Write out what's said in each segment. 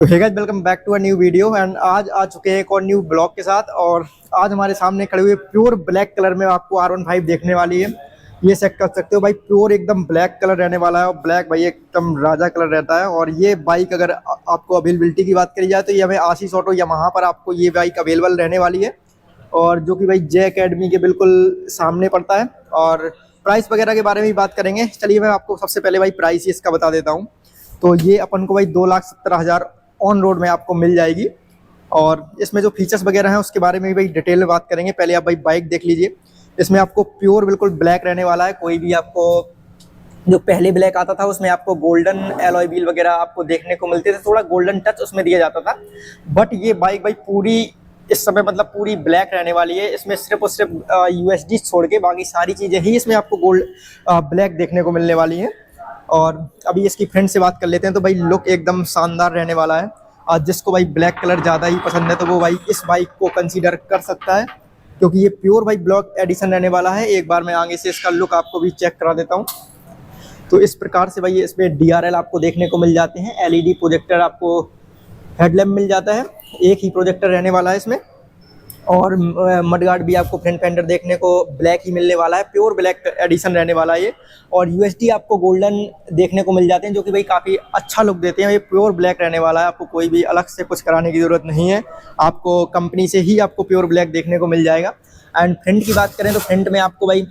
तो hey guys, welcome back to a new video. And आज आ चुके हैं एक और न्यू ब्लॉग के साथ। और आज हमारे सामने खड़े हुए प्योर ब्लैक कलर में आपको R15 देखने वाली है। ये चेक कर सकते हो भाई, प्योर एकदम ब्लैक कलर रहने वाला है। और ब्लैक भाई एकदम राजा कलर रहता है। और ये बाइक अगर आपको अवेलेबिलिटी की बात करी जाए तो ये हमें आशीष ऑटो यामाहा पर आपको ये बाइक अवेलेबल रहने वाली है। और जो कि भाई जे अकेडमी के बिल्कुल सामने पड़ता है। और प्राइस वगैरह के बारे में भी बात करेंगे। चलिए मैं आपको सबसे पहले भाई प्राइस ही इसका बता देता हूँ। तो ये अपन को भाई 2,70,000 ऑन रोड में आपको मिल जाएगी। और इसमें जो फीचर्स वगैरह हैं उसके बारे में भी भाई डिटेल में बात करेंगे। पहले आप भाई बाइक देख लीजिए। इसमें आपको प्योर बिल्कुल ब्लैक रहने वाला है। कोई भी आपको जो पहले ब्लैक आता था उसमें आपको गोल्डन एलॉय व्हील वगैरह आपको देखने को मिलते थे, थोड़ा गोल्डन टच उसमें दिया जाता था। बट ये बाइक भाई पूरी इस समय मतलब पूरी ब्लैक रहने वाली है। इसमें सिर्फ और सिर्फ यूएसडी छोड़ के बाकी सारी चीज़ें ही इसमें आपको गोल्ड ब्लैक देखने को मिलने वाली हैं। और अभी इसकी फ्रंट से बात कर लेते हैं। तो भाई लुक एकदम शानदार रहने वाला है। और जिसको भाई ब्लैक कलर ज़्यादा ही पसंद है तो वो भाई इस बाइक को कंसीडर कर सकता है, क्योंकि ये प्योर भाई ब्लैक एडिशन रहने वाला है। एक बार मैं आगे से इसका लुक आपको भी चेक करा देता हूँ। तो इस प्रकार से भाई इसमें DRL आपको देखने को मिल जाते हैं। LED प्रोजेक्टर आपको हेडलैम्प मिल जाता है। एक ही प्रोजेक्टर रहने वाला है इसमें। और मडगार्ड भी आपको फ्रंट फेंडर देखने को ब्लैक ही मिलने वाला है। प्योर ब्लैक एडिशन रहने वाला है ये। और यूएसडी आपको गोल्डन देखने को मिल जाते हैं, जो कि भाई काफ़ी अच्छा लुक देते हैं। ये प्योर ब्लैक रहने वाला है। आपको कोई भी अलग से कुछ कराने की ज़रूरत नहीं है। आपको कंपनी से ही आपको प्योर ब्लैक देखने को मिल जाएगा। एंड फ्रंट की बात करें तो फ्रंट में आपको भाई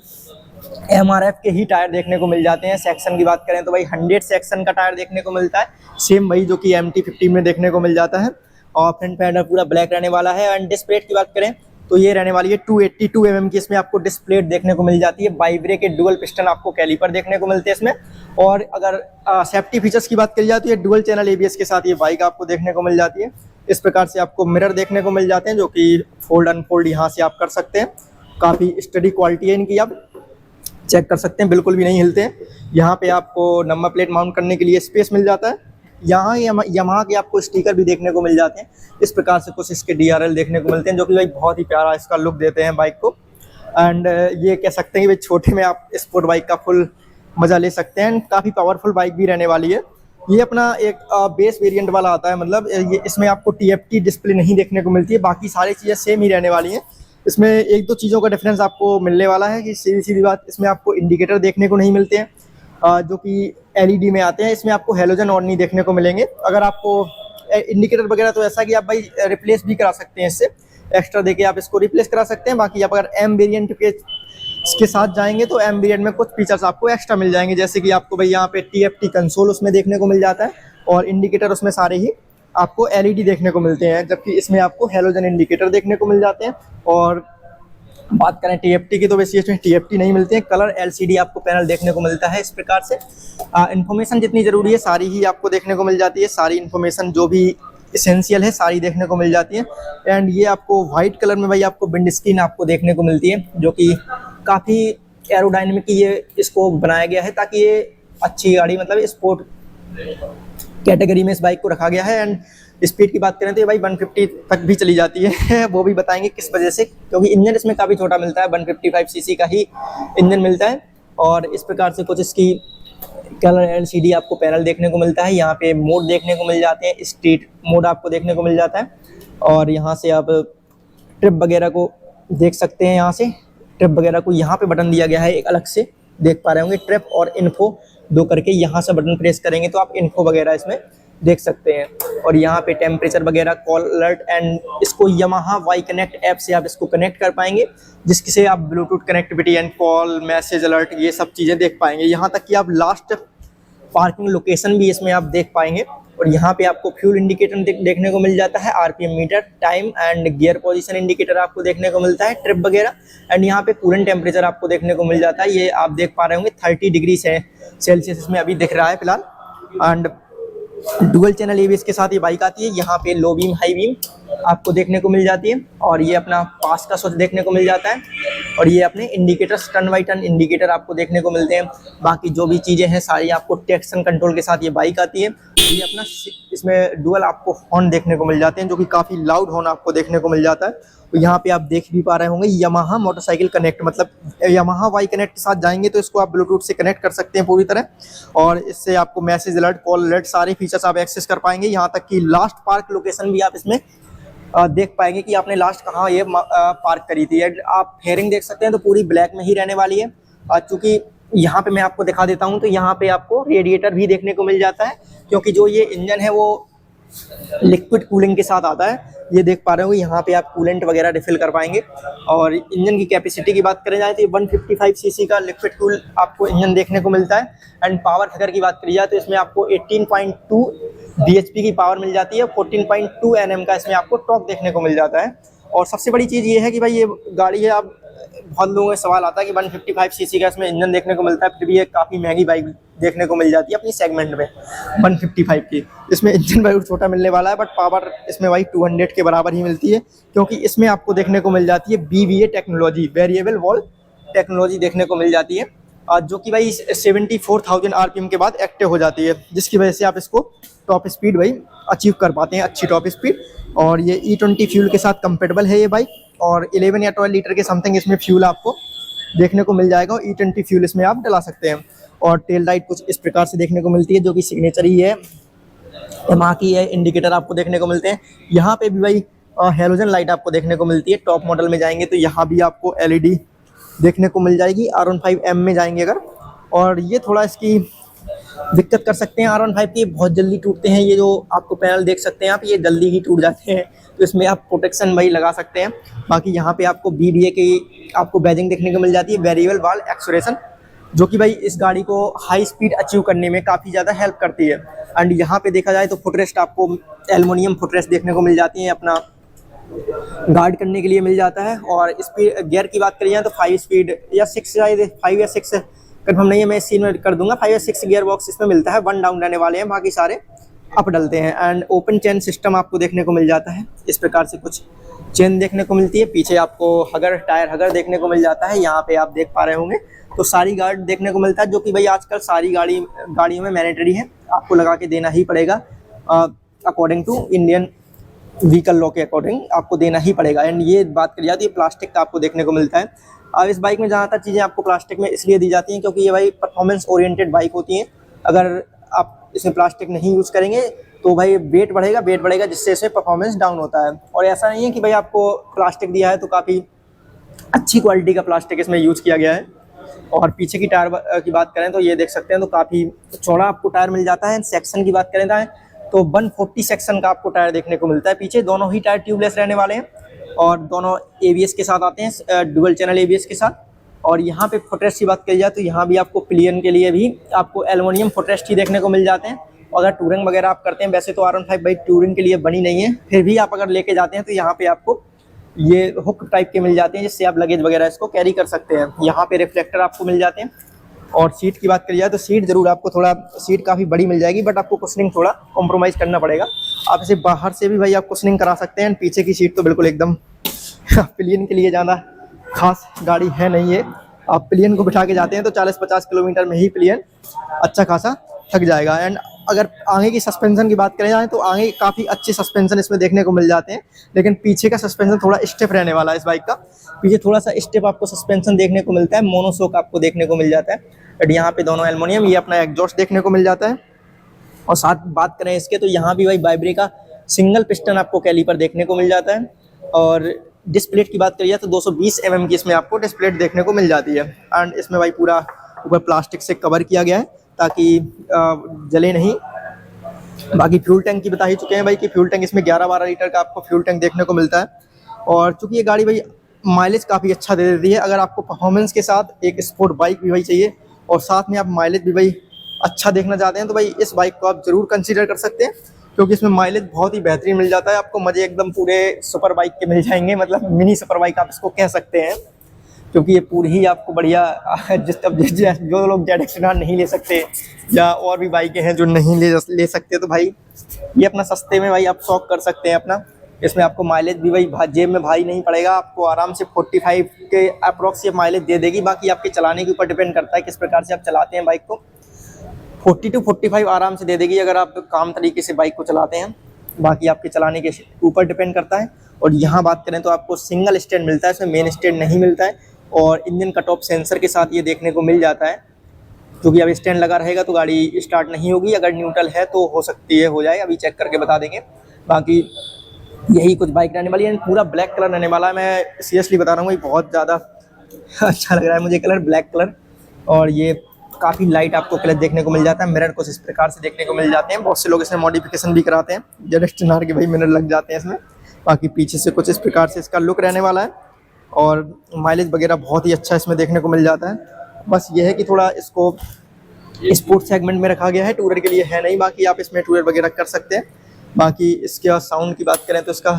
MRF के ही टायर देखने को मिल जाते हैं। सेक्शन की बात करें तो भाई 100 सेक्शन का टायर देखने को मिलता है, सेम भाई जो कि MT-15 में देखने को मिल जाता है। और फ्रंट फेंडर पूरा ब्लैक रहने वाला है। एंड डिस्क प्लेट की बात करें तो ये रहने वाली है 282 mm की। इसमें आपको डिस्क प्लेट देखने को मिल जाती है। बाइब्रे के डुअल पिस्टन आपको कैलिपर देखने को मिलते हैं इसमें। और अगर सेफ्टी फीचर्स की बात करी जाए तो ये डुअल चैनल ABS के साथ ये बाइक आपको देखने को मिल जाती है। इस प्रकार से आपको मिरर देखने को मिल जाते हैं, जो कि फोल्ड अनफोल्ड यहाँ से आप कर सकते हैं। काफ़ी स्टडी क्वालिटी है इनकी, आप चेक कर सकते हैं, बिल्कुल भी नहीं हिलते हैं। यहाँ पे आपको नंबर प्लेट माउंट करने के लिए स्पेस मिल जाता है। यहाँ यामाहा के आपको स्टिकर भी देखने को मिल जाते हैं। इस प्रकार से कुछ इसके DRL देखने को मिलते हैं, जो कि भाई बहुत ही प्यारा इसका लुक देते हैं बाइक को। एंड ये कह सकते हैं कि भाई छोटे में आप स्पोर्ट बाइक का फुल मज़ा ले सकते हैं। काफ़ी पावरफुल बाइक भी रहने वाली है। ये अपना एक बेस वेरिएंट वाला आता है, मतलब ये इसमें आपको TFT डिस्प्ले नहीं देखने को मिलती है। बाकी सारी चीज़ें सेम ही रहने वाली हैं। इसमें एक दो चीज़ों का डिफरेंस आपको मिलने वाला है कि सीधी सीधी बात, इसमें आपको इंडिकेटर देखने को नहीं मिलते हैं जो कि LED में आते हैं। इसमें आपको हेलोजन और नहीं देखने को मिलेंगे। अगर आपको इंडिकेटर वगैरह तो ऐसा कि आप भाई रिप्लेस भी करा सकते हैं, इससे एक्स्ट्रा देके आप इसको रिप्लेस करा सकते हैं। बाकी आप अगर M वेरिएंट के साथ जाएंगे तो M वेरिएंट में कुछ फीचर्स आपको एक्स्ट्रा मिल जाएंगे, जैसे कि आपको भाई यहाँ पे TFT कंसोल उसमें देखने को मिल जाता है। और इंडिकेटर उसमें सारे ही आपको LED देखने को मिलते हैं, जबकि इसमें आपको हेलोजन इंडिकेटर देखने को मिल जाते हैं। और बात करें TFT की तो वैसे इसमें TFT नहीं मिलते हैं। कलर LCD आपको पैनल देखने को मिलता है। इस प्रकार से इन्फॉर्मेशन जितनी ज़रूरी है सारी ही आपको देखने को मिल जाती है। सारी इन्फॉर्मेशन जो भी इसेंशियल है सारी देखने को मिल जाती है। एंड ये आपको वाइट कलर में भाई आपको विंड स्क्रीन आपको देखने को मिलती है, जो कि काफ़ी एरोडायनेमिक ये इसको बनाया गया है, ताकि ये अच्छी गाड़ी मतलब स्पोर्ट कैटेगरी में इस बाइक को रखा गया है। एंड स्पीड की बात करें तो ये भाई 150 तक भी चली जाती है वो भी बताएंगे किस वजह से, क्योंकि इंजन इसमें काफ़ी छोटा मिलता है। 155 cc का ही इंजन मिलता है। और इस प्रकार से कुछ इसकी कलर LCD आपको पैनल देखने को मिलता है। यहाँ पे मोड देखने को मिल जाते हैं, स्ट्रीट मोड आपको देखने को मिल जाता है। और यहाँ से आप ट्रिप वगैरह को देख सकते हैं। यहाँ से ट्रिप वगैरह को यहाँ पे बटन दिया गया है एक अलग से, देख पा रहे होंगे। ट्रिप और इन्फो दो करके यहाँ से बटन प्रेस करेंगे तो आप इन्फो वगैरह इसमें देख सकते हैं। और यहाँ पे टेम्परेचर वगैरह, कॉल अलर्ट। एंड इसको यामाहा वाई कनेक्ट ऐप से आप इसको कनेक्ट कर पाएंगे, जिससे आप Bluetooth connectivity and call message alert ये सब चीज़ें देख पाएंगे। यहाँ तक कि आप लास्ट पार्किंग लोकेशन भी इसमें आप देख पाएंगे। और यहाँ पे आपको फ्यूल इंडिकेटर देखने को मिल जाता है, RPM meter, time and gear position indicator आपको देखने को मिलता है, ट्रिप वगैरह। एंड यहाँ पे कूलेंट टेम्परेचर आपको देखने को मिल जाता है। ये आप देख पा रहे होंगे 30 डिग्री सेल्सियस इसमें अभी दिख रहा है फिलहाल। एंड डुअल चैनल ABS के साथ ये बाइक आती है। यहाँ पे लो बीम हाई बीम आपको देखने को मिल जाती है। और ये अपना पास का स्विच देखने को मिल जाता है। और ये अपने indicators, turn by turn indicator आपको देखने को मिलते हैं। बाकी जो भी चीज़ें हैं सारी आपको ट्रैक्शन कंट्रोल के साथ ये बाइक आती है। ये अपना इसमें डुअल आपको हॉर्न देखने को मिल जाते हैं, जो कि काफ़ी लाउड हॉर्न आपको देखने को मिल जाता है। तो यहाँ पे आप देख भी पा रहे होंगे यामाहा मोटरसाइकिल कनेक्ट, मतलब यामाहा वाई कनेक्ट के साथ जाएंगे तो इसको आप ब्लूटूथ से कनेक्ट कर सकते हैं पूरी तरह, और इससे आपको मैसेज अलर्ट, कॉल अलर्ट सारे फीचर्स आप एक्सेस कर पाएंगे। यहाँ तक कि लास्ट पार्क लोकेशन भी आप इसमें देख पाएंगे कि आपने लास्ट कहाँ ये पार्क करी थी। आप फेयरिंग देख सकते हैं तो पूरी ब्लैक में ही रहने वाली है। चूँकि यहाँ पे मैं आपको दिखा देता हूँ तो यहाँ पे आपको रेडिएटर भी देखने को मिल जाता है, क्योंकि जो ये इंजन है वो लिक्विड कूलिंग के साथ आता है। ये देख पा रहे हो यहाँ पे आप कूलेंट वगैरह रिफिल कर पाएंगे। और इंजन की कैपेसिटी की बात करें जाए तो ये 155 सीसी का लिक्विड कूल आपको इंजन देखने को मिलता है। एंड पावर फिगर की बात करी जाए तो इसमें आपको 18.2 bhp की पावर मिल जाती है, 14.2 Nm का इसमें आपको टॉर्क देखने को मिल जाता है। और सबसे बड़ी चीज़ ये है कि भाई ये गाड़ी है, आप बहुत लोगों में सवाल आता है कि 155 सीसी का इसमें इंजन देखने को मिलता है, फिर भी ये काफ़ी महंगी बाइक देखने को मिल जाती है अपनी सेगमेंट में 155 की। इसमें इंजन भाई छोटा मिलने वाला है, बट पावर इसमें भाई 200 के बराबर ही मिलती है, क्योंकि इसमें आपको देखने को मिल जाती है BVA technology, variable valve technology देखने को मिल जाती है, जो कि भाई 74,000 RPM के बाद एक्टिव हो जाती है, जिसकी वजह से आप इसको टॉप स्पीड भाई अचीव कर पाते हैं, अच्छी टॉप स्पीड। और ये E20 फ्यूल के साथ कंपेटेबल है ये बाइक, और 11 या 12 लीटर के समथिंग इसमें फ्यूल आपको देखने को मिल जाएगा, और E20 फ्यूल इसमें आप डला सकते हैं। और टेल लाइट कुछ इस प्रकार से देखने को मिलती है, जो कि सिग्नेचर ही है, यामाहा की है। इंडिकेटर आपको देखने को मिलते हैं। यहाँ पे भी भाई हेलोजन लाइट आपको देखने को मिलती है। टॉप मॉडल में जाएंगे तो यहाँ भी आपको LED देखने को मिल जाएगी, R15M में जाएंगे अगर। और ये थोड़ा इसकी दिक्कत कर सकते हैं R15 की, बहुत जल्दी टूटते हैं। ये जो आपको पैनल देख सकते हैं आप, ये जल्दी ही टूट जाते हैं, तो इसमें आप प्रोटेक्शन भाई लगा सकते हैं। बाकी यहाँ पे आपको BVA की आपको बैजिंग देखने को मिल जाती है, वेरिएबल वाल्व एक्सेलरेशन, जो कि भाई इस गाड़ी को हाई स्पीड अचीव करने में काफ़ी ज़्यादा हेल्प करती है। एंड यहाँ पे देखा जाए तो फुटरेस्ट आपको एल्युमिनियम फुटरेस्ट देखने को मिल जाती है, अपना गार्ड करने के लिए मिल जाता है। और स्पीड गियर की बात करिए तो 5 स्पीड या 6 शायद 5 या 6 कंफर्म नहीं है, मैं इस सीन में कर दूंगा, 5 या 6 गियर बॉक्स इसमें मिलता है। 1 डाउन रहने वाले हैं, बाकी सारे अप डलते हैं। एंड ओपन चेन सिस्टम आपको देखने को मिल जाता है, इस प्रकार से कुछ चेन देखने को मिलती है। पीछे आपको हगर, टायर हगर देखने को मिल जाता है, यहाँ पे आप देख पा रहे होंगे। तो सारी गार्ड देखने को मिलता है, जो कि भाई आजकल सारी गाड़ियों में मैंडेटरी है, आपको लगा के देना ही पड़ेगा। According to Indian vehicle law के अकॉर्डिंग आपको देना ही पड़ेगा। एंड ये बात करी जाती है प्लास्टिक का आपको देखने को मिलता है। अब इस बाइक में ज़्यादातर चीज़ें आपको प्लास्टिक में इसलिए दी जाती हैं क्योंकि ये भाई परफॉर्मेंस ओरिएंटेड बाइक होती हैं। अगर आप इसमें प्लास्टिक नहीं यूज़ करेंगे तो भाई वेट बढ़ेगा, जिससे इसमें परफॉर्मेंस डाउन होता है। और ऐसा नहीं है कि भाई आपको प्लास्टिक दिया है तो काफ़ी अच्छी क्वालिटी का प्लास्टिक इसमें यूज़ किया गया है। और पीछे की टायर की बात करें तो ये देख सकते हैं, तो काफ़ी चौड़ा आपको टायर मिल जाता है। सेक्शन की बात करें तो 140 सेक्शन का आपको टायर देखने को मिलता है। पीछे दोनों ही टायर ट्यूबलेस रहने वाले हैं, और दोनों ABS के साथ आते हैं, डुअल चैनल ABS के साथ। और यहाँ पे फुटरेस्ट की बात करी जाए तो यहाँ भी आपको पिलियन के लिए भी आपको एल्युमिनियम फुटरेस्ट ही देखने को मिल जाते हैं। अगर टूरिंग वगैरह आप करते हैं, वैसे तो R15 बाइक टूरिंग के लिए बनी नहीं है, फिर भी आप अगर लेके जाते हैं तो यहाँ पे आपको ये हुक टाइप के मिल जाते हैं, जिससे आप लगेज वगैरह इसको कैरी कर सकते हैं। यहाँ पे रिफ्लेक्टर आपको मिल जाते हैं। और सीट की बात करी जाए तो सीट जरूर आपको थोड़ा, सीट काफ़ी बड़ी मिल जाएगी, बट आपको कुशनिंग थोड़ा कॉम्प्रोमाइज़ करना पड़ेगा। आप इसे बाहर से भी भाई आप कुशनिंग करा सकते हैं। पीछे की सीट तो बिल्कुल एकदम पिलियन के लिए ज़्यादा खास गाड़ी है नहीं है। आप पिलियन को बिठा के जाते हैं तो 40-50 किलोमीटर में ही पिलियन अच्छा खासा थक जाएगा। एंड अगर आगे की सस्पेंशन की बात करें जाए तो आगे काफ़ी अच्छे सस्पेंशन इसमें देखने को मिल जाते हैं, लेकिन पीछे का सस्पेंशन थोड़ा स्टिफ रहने वाला है इस बाइक का। पीछे थोड़ा सा स्टिफ आपको सस्पेंशन देखने को मिलता है, मोनोशॉक आपको देखने को मिल जाता है। बट यहाँ पे दोनों एल्युमिनियम, ये अपना एग्जॉस्ट देखने को मिल जाता है। और साथ बात करें इसके तो यहाँ भी भाई वाइब्रे का सिंगल पिस्टन आपको कैलीपर देखने को मिल जाता है। और डिस्प्लेट की बात करिए तो 220 mm की इसमें आपको डिस्प्लेट देखने को मिल जाती है। एंड इसमें भाई पूरा ऊपर प्लास्टिक से कवर किया गया है ताकि जले नहीं। बाकी फ्यूल टैंक की बता ही चुके हैं भाई कि फ्यूल टैंक इसमें 11-12 लीटर का आपको फ्यूल टैंक देखने को मिलता है। और चूँकि ये गाड़ी भाई माइलेज काफ़ी अच्छा दे देती है, अगर आपको परफॉर्मेंस के साथ एक स्पोर्ट बाइक भी भाई चाहिए और साथ में आप माइलेज भी भाई अच्छा देखना चाहते हैं, तो भाई इस बाइक को आप ज़रूर कंसीडर कर सकते हैं, क्योंकि इसमें माइलेज बहुत ही बेहतरीन मिल जाता है आपको। मज़े एकदम पूरे सुपर बाइक के मिल जाएंगे, मतलब मिनी सुपर बाइक आप इसको कह सकते हैं, क्योंकि ये पूरी ही आपको बढ़िया जो लोग ZX-R नहीं ले सकते या और भी बाइकें हैं जो नहीं ले सकते, तो भाई ये अपना सस्ते में भाई आप शौक कर सकते हैं अपना। इसमें आपको माइलेज भी वही जेब में भारी नहीं पड़ेगा, आपको आराम से 45 के अप्रॉक्स ये माइलेज दे देगी। बाकी आपके चलाने के ऊपर डिपेंड करता है किस प्रकार से आप चलाते हैं बाइक को। 40 to 45 आराम से दे देगी अगर आप काम तरीके से बाइक को चलाते हैं। बाकी आपके चलाने के ऊपर डिपेंड करता है। और यहाँ बात करें तो आपको सिंगल स्टैंड मिलता है, इसमें मेन स्टैंड नहीं मिलता है। और इंजन कट ऑफ सेंसर के साथ ये देखने को मिल जाता है, क्योंकि अब स्टैंड लगा रहेगा तो गाड़ी स्टार्ट नहीं होगी। अगर न्यूट्रल है तो हो सकती है हो जाए, अभी चेक करके बता देंगे। बाकी यही कुछ बाइक रहने वाली है। पूरा ब्लैक कलर रहने वाला है, मैं सीरियसली बता रहा हूँ, ये बहुत ज़्यादा अच्छा लग रहा है मुझे कलर, ब्लैक कलर। और ये काफ़ी लाइट आपको कलर देखने को मिल जाता है। मिरर कुछ इस प्रकार से देखने को मिल जाते हैं। बहुत से लोग इसमें मॉडिफिकेशन भी कराते हैं, जस्ट नार के भाई मिरर लग जाते हैं इसमें। बाकी पीछे से कुछ इस प्रकार से इसका लुक रहने वाला है। और माइलेज वगैरह बहुत ही अच्छा इसमें देखने को मिल जाता है। बस ये है कि थोड़ा इसको स्पोर्ट्स सेगमेंट में रखा गया है, टूरर के लिए है नहीं। बाकी आप इसमें टूरर वगैरह कर सकते हैं। बाकी इसके बाद साउंड की बात करें तो इसका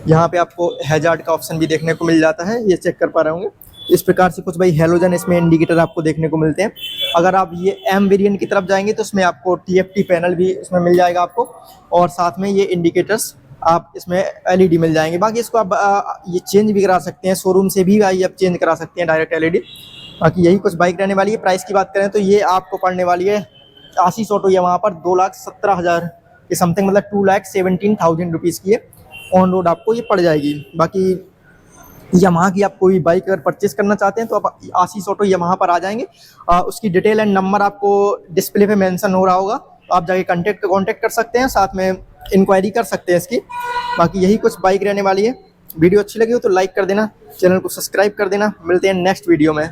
यहाँ पे आपको हैजार्ड का ऑप्शन भी देखने को मिल जाता है, ये चेक कर पा रहे होंगे। इस प्रकार से कुछ भाई हेलोजन इसमें इंडिकेटर आपको देखने को मिलते हैं। अगर आप ये एम वेरिएंट की तरफ जाएंगे तो इसमें आपको TFT पैनल भी इसमें मिल जाएगा आपको, और साथ में ये इंडिकेटर्स आप इसमें LED मिल जाएंगे। बाकी इसको आप ये चेंज भी करा सकते हैं, शोरूम से भी भाई आप चेंज करा सकते हैं डायरेक्ट LED। बाकी यही कुछ बाइक रहने वाली है। प्राइस की बात करें तो ये आपको पड़ने वाली है आशीष ऑटो या वहाँ पर 2,17,000 के समथिंग, मतलब 2,17,000 रुपीज़ की है। ऑन रोड आपको ये पड़ जाएगी। बाकी यमाहा की आप कोई बाइक अगर परचेस करना चाहते हैं तो आप आशीष ऑटो यमाहा पर आ जाएंगे। उसकी डिटेल एंड नंबर आपको डिस्प्ले पे मेंशन हो रहा होगा, तो आप जाके कांटेक्ट कर सकते हैं, साथ में इंक्वायरी कर सकते हैं इसकी। बाकी यही कुछ बाइक रहने वाली है। वीडियो अच्छी लगी हो तो लाइक कर देना, चैनल को सब्सक्राइब कर देना। मिलते हैं नेक्स्ट वीडियो में।